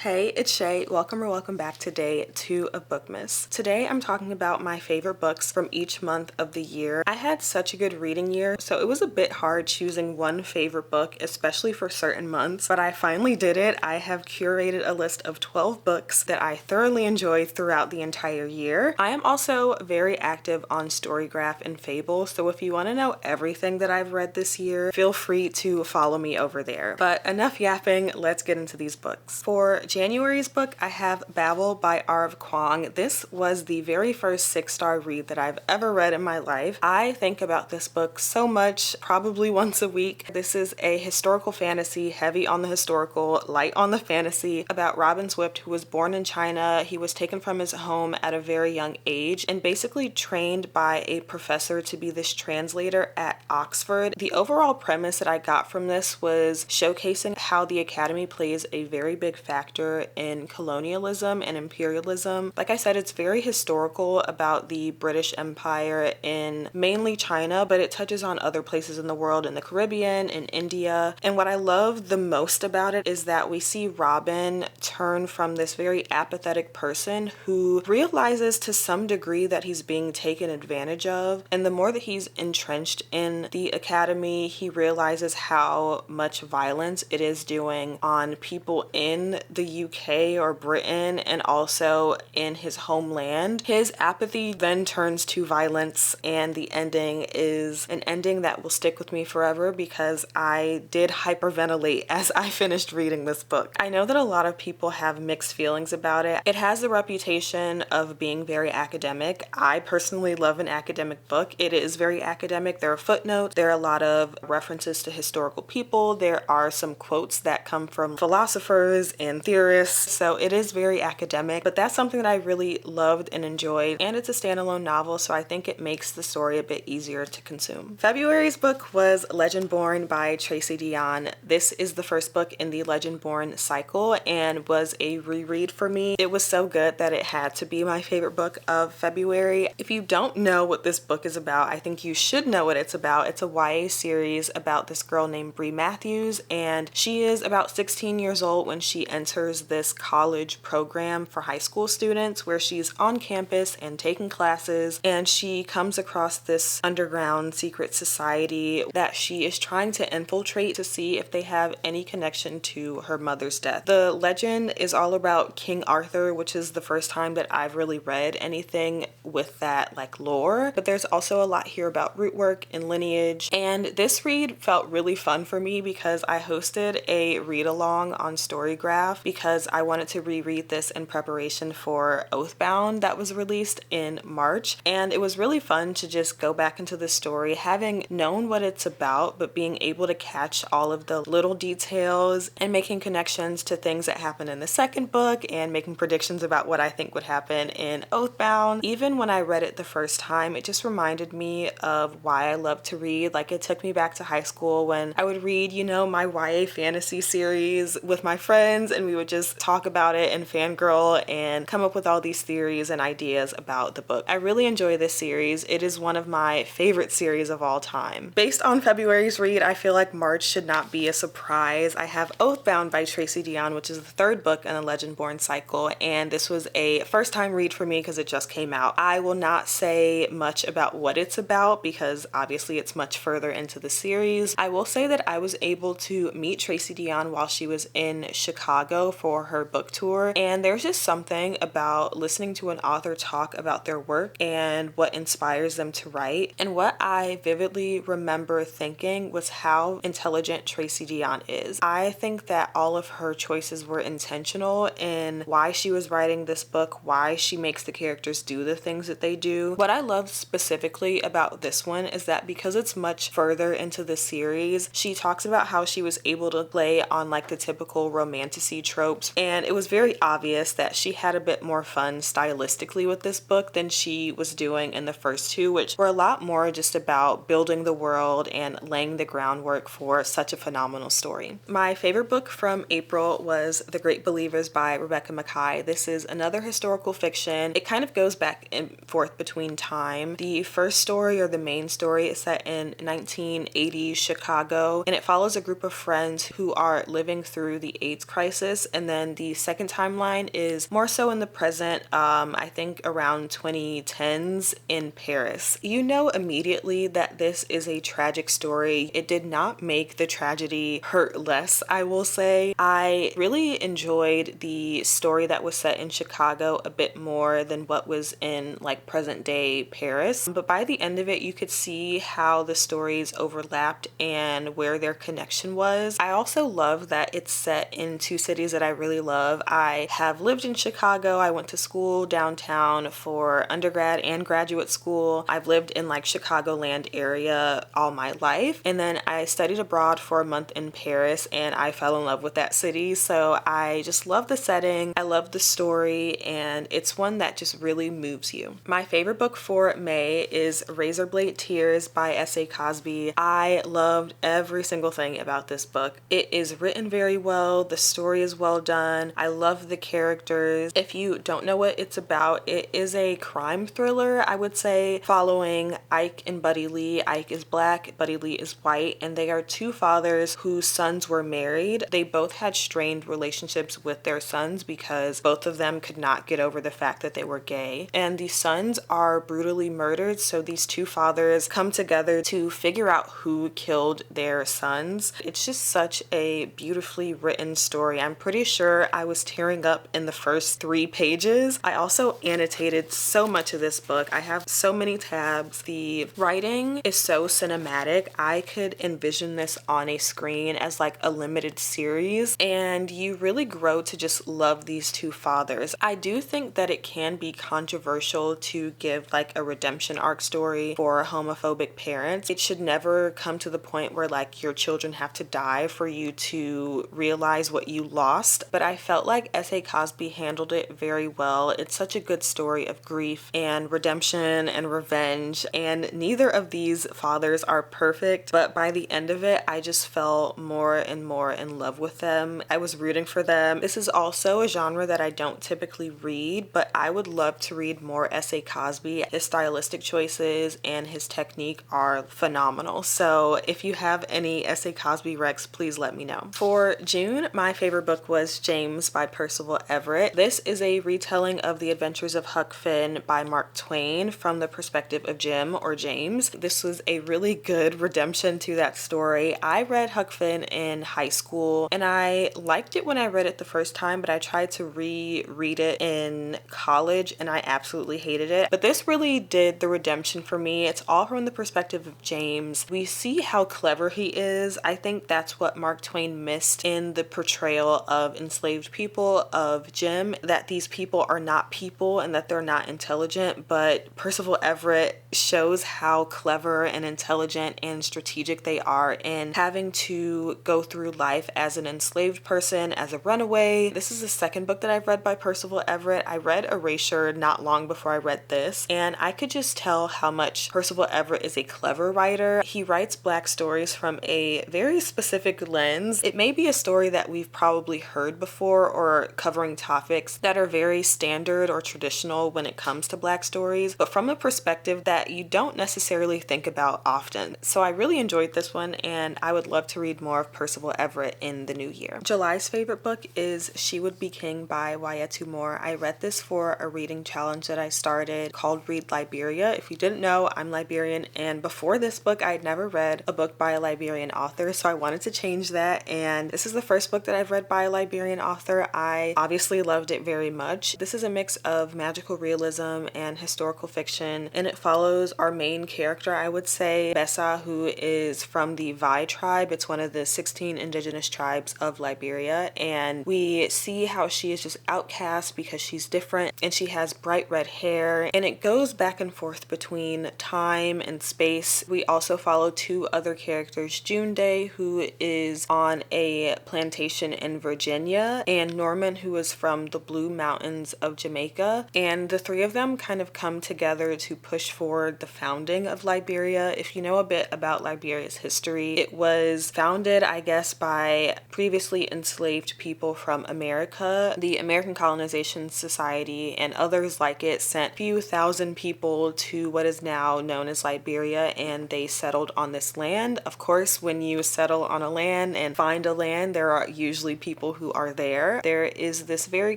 Hey, it's Shay. Welcome or welcome back to day 2 of Bookmas. Today I'm talking about my favorite books from each month of the year. I had such a good reading year, so it was a bit hard choosing one favorite book, especially for certain months, but I finally did it. I have curated a list of 12 books that I thoroughly enjoyed throughout the entire year. I am also very active on Storygraph and Fable, so if you want to know everything that I've read this year, feel free to follow me over there. But enough yapping, let's get into these books. For January's book, I have Babel by R.V. Kuang. This was the very first 6-star read that I've ever read in my life. I think about this book so much, probably once a week. This is a historical fantasy, heavy on the historical, light on the fantasy, about Robin Swift, who was born in China. He was taken from his home at a very young age and basically trained by a professor to be this translator at Oxford. The overall premise that I got from this was showcasing how the academy plays a very big factor in colonialism and imperialism. Like I said, it's very historical about the British Empire in mainly China, but it touches on other places in the world, in the Caribbean, in India. And what I love the most about it is that we see Robin turn from this very apathetic person who realizes to some degree that he's being taken advantage of. And the more that he's entrenched in the academy, he realizes how much violence it is doing on people in the UK or Britain and also in his homeland. His apathy then turns to violence, and the ending is an ending that will stick with me forever because I did hyperventilate as I finished reading this book. I know that a lot of people have mixed feelings about it. It has the reputation of being very academic. I personally love an academic book. It is very academic. There are footnotes. There are a lot of references to historical people. There are some quotes that come from philosophers and theorists. So it is very academic, but that's something that I really loved and enjoyed. And it's a standalone novel, so I think it makes the story a bit easier to consume. February's book was Legendborn by Tracy Deonn. This is the first book in the Legendborn cycle and was a reread for me. It was so good that it had to be my favorite book of February. If you don't know what this book is about, I think you should know what it's about. It's a YA series about this girl named Bree Matthews, and she is about 16 years old when she enters this college program for high school students where she's on campus and taking classes, and she comes across this underground secret society that she is trying to infiltrate to see if they have any connection to her mother's death. The legend is all about King Arthur, which is the first time that I've really read anything with that like lore, but there's also a lot here about root work and lineage. And this read felt really fun for me because I hosted a read along on Storygraph because I wanted to reread this in preparation for Oathbound that was released in March, and it was really fun to just go back into the story having known what it's about, but being able to catch all of the little details and making connections to things that happen in the second book and making predictions about what I think would happen in Oathbound. Even when I read it the first time, it just reminded me of why I love to read. Like, it took me back to high school when I would read, my YA fantasy series with my friends, and we would just talk about it and fangirl and come up with all these theories and ideas about the book. I really enjoy this series. It is one of my favorite series of all time. Based on February's read, I feel like March should not be a surprise. I have Oathbound by Tracy Deonn, which is the third book in the Legendborn cycle, and this was a first time read for me because it just came out. I will not say much about what it's about because obviously it's much further into the series. I will say that I was able to meet Tracy Deonn while she was in Chicago for her book tour, and there's just something about listening to an author talk about their work and what inspires them to write. And what I vividly remember thinking was how intelligent Tracy Deonn is. I think that all of her choices were intentional in why she was writing this book, why she makes the characters do the things that they do. What I love specifically about this one is that because it's much further into the series, she talks about how she was able to play on like the typical romantasy tropes, and it was very obvious that she had a bit more fun stylistically with this book than she was doing in the first two, which were a lot more just about building the world and laying the groundwork for such a phenomenal story. My favorite book from April was The Great Believers by Rebecca Makkai. This is another historical fiction. It kind of goes back and forth between time. The first story, or the main story, is set in 1980s Chicago, and it follows a group of friends who are living through the AIDS crisis, and then the second timeline is more so in the present, I think around 2010s in Paris. You know immediately that this is a tragic story. It did not make the tragedy hurt less, I will say. I really enjoyed the story that was set in Chicago a bit more than what was in like present day Paris, but by the end of it you could see how the stories overlapped and where their connection was. I also love that it's set in two cities that I really love. I have lived in Chicago. I went to school downtown for undergrad and graduate school. I've lived in like Chicagoland area all my life, and then I studied abroad for a month in Paris and I fell in love with that city. So I just love the setting, I love the story, and it's one that just really moves you. My favorite book for May is Razorblade Tears by S.A. Cosby. I loved every single thing about this book. It is written very well, the story is well done, I love the characters. If you don't know what it's about, it is a crime thriller, I would say, following Ike and Buddy Lee. Ike is black, Buddy Lee is white, and they are two fathers whose sons were married. They both had strained relationships with their sons because both of them could not get over the fact that they were gay. And the sons are brutally murdered, so these two fathers come together to figure out who killed their sons. It's just such a beautifully written story. I'm pretty sure I was tearing up in the first 3 pages. I also annotated so much of this book. I have so many tabs. The writing is so cinematic. I could envision this on a screen as like a limited series, and you really grow to just love these two fathers. I do think that it can be controversial to give like a redemption arc story for homophobic parents. It should never come to the point where like your children have to die for you to realize what you lost, but I felt like S.A. Cosby handled it very well. It's such a good story of grief and redemption and revenge, and neither of these fathers are perfect, but by the end of it I just fell more and more in love with them. I was rooting for them. This is also a genre that I don't typically read, but I would love to read more S.A. Cosby. His stylistic choices and his technique are phenomenal. So if you have any S.A. Cosby recs, please let me know. For June, my favorite book was James by Percival Everett. This is a retelling of the adventures of Huck Finn by Mark Twain from the perspective of Jim or James. This was a really good redemption to that story. I read Huck Finn in high school and I liked it when I read it the first time, but I tried to reread it in college and I absolutely hated it. But this really did the redemption for me. It's all from the perspective of James. We see how clever he is. I think that's what Mark Twain missed in the portrayal of enslaved people of Jim, that these people are not people and that they're not intelligent, but Percival Everett shows how clever and intelligent and strategic they are in having to go through life as an enslaved person, as a runaway. This is the second book that I've read by Percival Everett. I read Erasure not long before I read this, and I could just tell how much Percival Everett is a clever writer. He writes Black stories from a very specific lens. It may be a story that we've probably heard before or covering topics that are very standard or traditional when it comes to Black stories, but from a perspective that you don't necessarily think about often. So I really enjoyed this one and I would love to read more of Percival Everett in the new year. July's favorite book is She Would Be King by Waiyetu Moore. I read this for a reading challenge that I started called Read Liberia. If you didn't know, I'm Liberian, and before this book I had never read a book by a Liberian author, so I wanted to change that, and this is the first book that I've read by a Liberian author. I obviously loved it very much. This is a mix of magical realism and historical fiction, and it follows our main character, I would say, Bessa, who is from the Vai tribe. It's one of the 16 indigenous tribes of Liberia, and we see how she is just outcast because she's different and she has bright red hair, and it goes back and forth between time and space. We also follow 2 other characters, June Day, who is on a plantation in Virginia, and Norman, who is from the Blue Mountains of Jamaica, and the 3 of them kind of come together to push forward the founding of Liberia. If you know a bit about Liberia's history, it was founded, I guess, by previously enslaved people from America. The American Colonization Society and others like it sent a few thousand people to what is now known as Liberia, and they settled on this land. Of course, when you settle on a land and find a land, there are usually people who are there. There is this very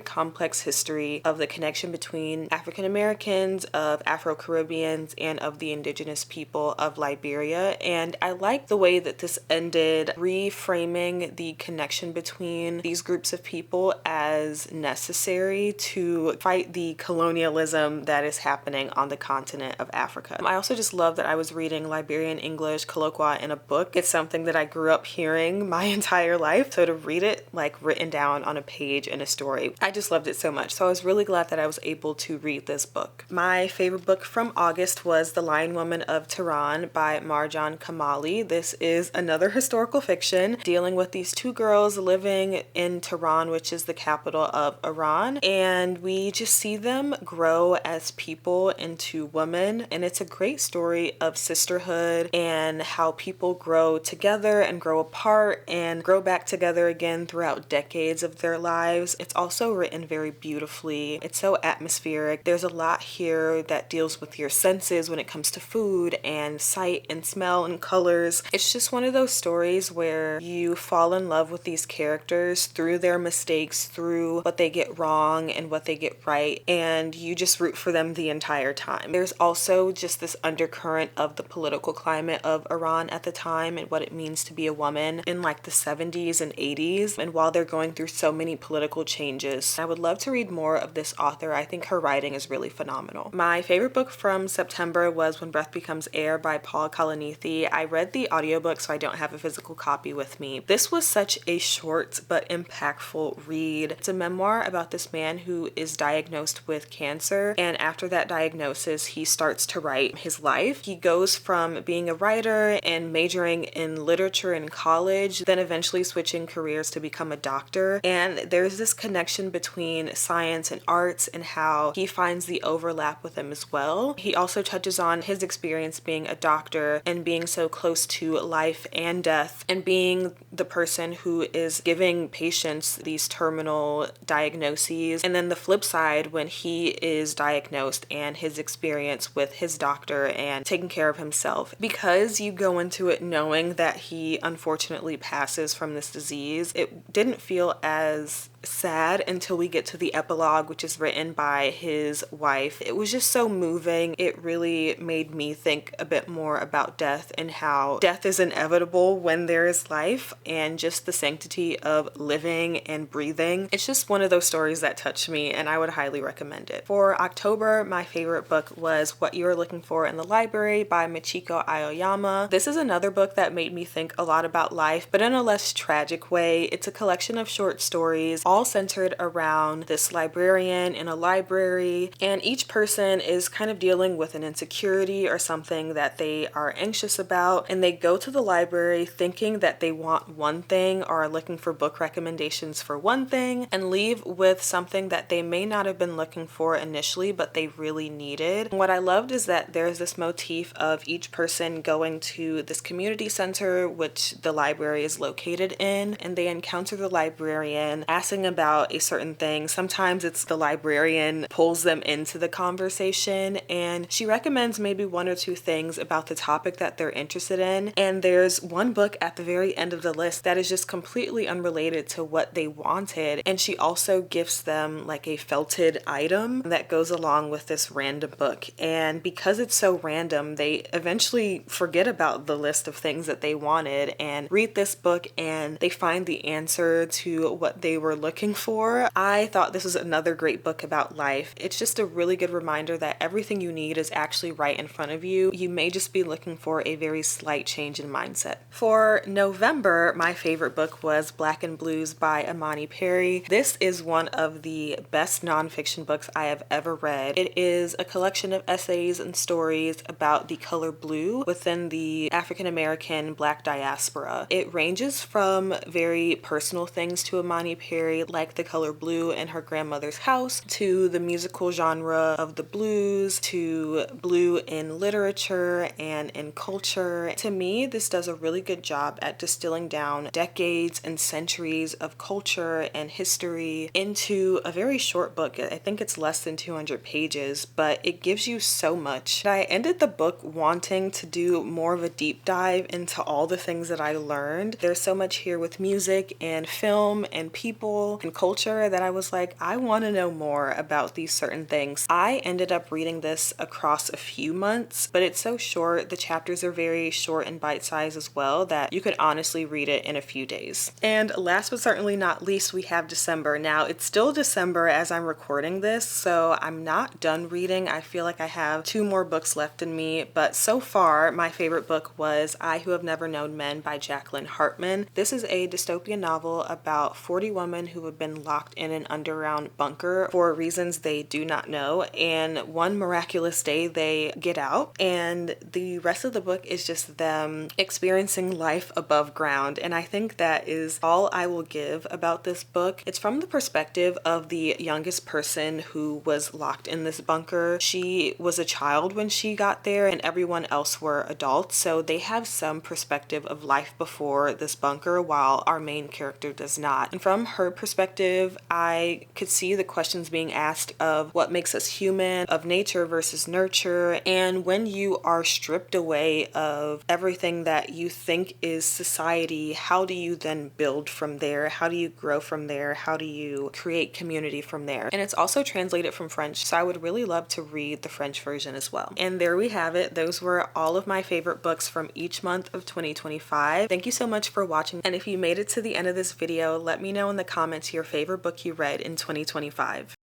complex history of the connection between African Americans, of Afro-Caribbeans, and of the indigenous people of Liberia. And I like the way that this ended, reframing the connection between these groups of people as necessary to fight the colonialism that is happening on the continent of Africa. I also just love that I was reading Liberian English colloqua in a book. It's something that I grew up hearing my entire life, so to read it like written down on a page in a story, I just loved it so much. So I was really glad that I was able to read this book. My favorite book from August was The Lion Woman of Tehran by Marjan Kamali. This is another historical fiction dealing with these two girls living in Tehran, which is the capital of Iran, and we just see them grow as people into women, and it's a great story of sisterhood and how people grow together and grow apart and grow back together again throughout decades of their lives. It's also written very beautifully. It's so atmospheric. There's a lot here that deals with your senses when it comes to food and sight and smell and colors. It's just one of those stories where you fall in love with these characters through their mistakes, through what they get wrong and what they get right, and you just root for them the entire time. There's also just this undercurrent of the political climate of Iran at the time and what it means to be a woman in like the 70s and 80s, and while they're going through so many political changes. I would love to read more of this author. I think her writing is really phenomenal. My favorite book from September was When Breath Becomes Air by Paul Kalanithi. I read the audiobook, so I don't have a physical copy with me. This was such a short but impactful read. It's a memoir about this man who is diagnosed with cancer, and after that diagnosis, he starts to write his life. He goes from being a writer and majoring in literature in college, then eventually switching careers to become a doctor. And there's this connection between science and arts and how he finds the overlap with them as well. He also touches on his experience being a doctor and being so close to life and death and being the person who is giving patients these terminal diagnoses. And then the flip side, when he is diagnosed and his experience with his doctor and taking care of himself. Because you go into it knowing that he unfortunately passes from this disease, it didn't feel as sad until we get to the epilogue, which is written by his wife. It was just so moving. It really made me think a bit more about death and how death is inevitable when there is life, and just the sanctity of living and breathing. It's just one of those stories that touched me, and I would highly recommend it. For October, my favorite book was What You Are Looking For in the Library by Michiko Aoyama. This is another book that made me think a lot about life, but in a less tragic way. It's a collection of short stories all centered around this librarian in a library, and each person is kind of dealing with an insecurity or something that they are anxious about, and they go to the library thinking that they want one thing or are looking for book recommendations for one thing, and leave with something that they may not have been looking for initially but they really needed. And what I loved is that there's this motif of each person going to this community center which the library is located in, and they encounter the librarian asking about a certain thing. Sometimes it's the librarian pulls them into the conversation, and she recommends maybe one or two things about the topic that they're interested in, and there's one book at the very end of the list that is just completely unrelated to what they wanted, and she also gifts them like a felted item that goes along with this random book. And because it's so random, they eventually forget about the list of things that they wanted and read this book, and they find the answer to what they were looking for. I thought this was another great book about life. It's just a really good reminder that everything you need is actually right in front of you. You may just be looking for a very slight change in mindset. For November, my favorite book was Black and Blues by Imani Perry. This is one of the best nonfiction books I have ever read. It is a collection of essays and stories about the color blue within the African American Black diaspora. It ranges from very personal things to Imani Perry story like The Color Blue in Her Grandmother's House, to the musical genre of the blues, to blue in literature and in culture. To me, this does a really good job at distilling down decades and centuries of culture and history into a very short book. I think it's less than 200 pages, but it gives you so much. I ended the book wanting to do more of a deep dive into all the things that I learned. There's so much here with music and film and people and culture that I was like, I want to know more about these certain things. I ended up reading this across a few months, but it's so short. The chapters are very short and bite-sized as well that you could honestly read it in a few days. And last but certainly not least, we have December. Now, it's still December as I'm recording this, so I'm not done reading. I feel like I have 2 more books left in me, but so far, my favorite book was I Who Have Never Known Men by Jacqueline Hartman. This is a dystopian novel about 40 women who have been locked in an underground bunker for reasons they do not know, and one miraculous day they get out, and the rest of the book is just them experiencing life above ground. And I think that is all I will give about this book. It's from the perspective of the youngest person who was locked in this bunker. She was a child when she got there and everyone else were adults, so they have some perspective of life before this bunker while our main character does not. And from her perspective, I could see the questions being asked of what makes us human, of nature versus nurture, and when you are stripped away of everything that you think is society, how do you then build from there? How do you grow from there? How do you create community from there? And it's also translated from French, so I would really love to read the French version as well. And there we have it. Those were all of my favorite books from each month of 2025. Thank you so much for watching, and if you made it to the end of this video, let me know in the comments your favorite book you read in 2025.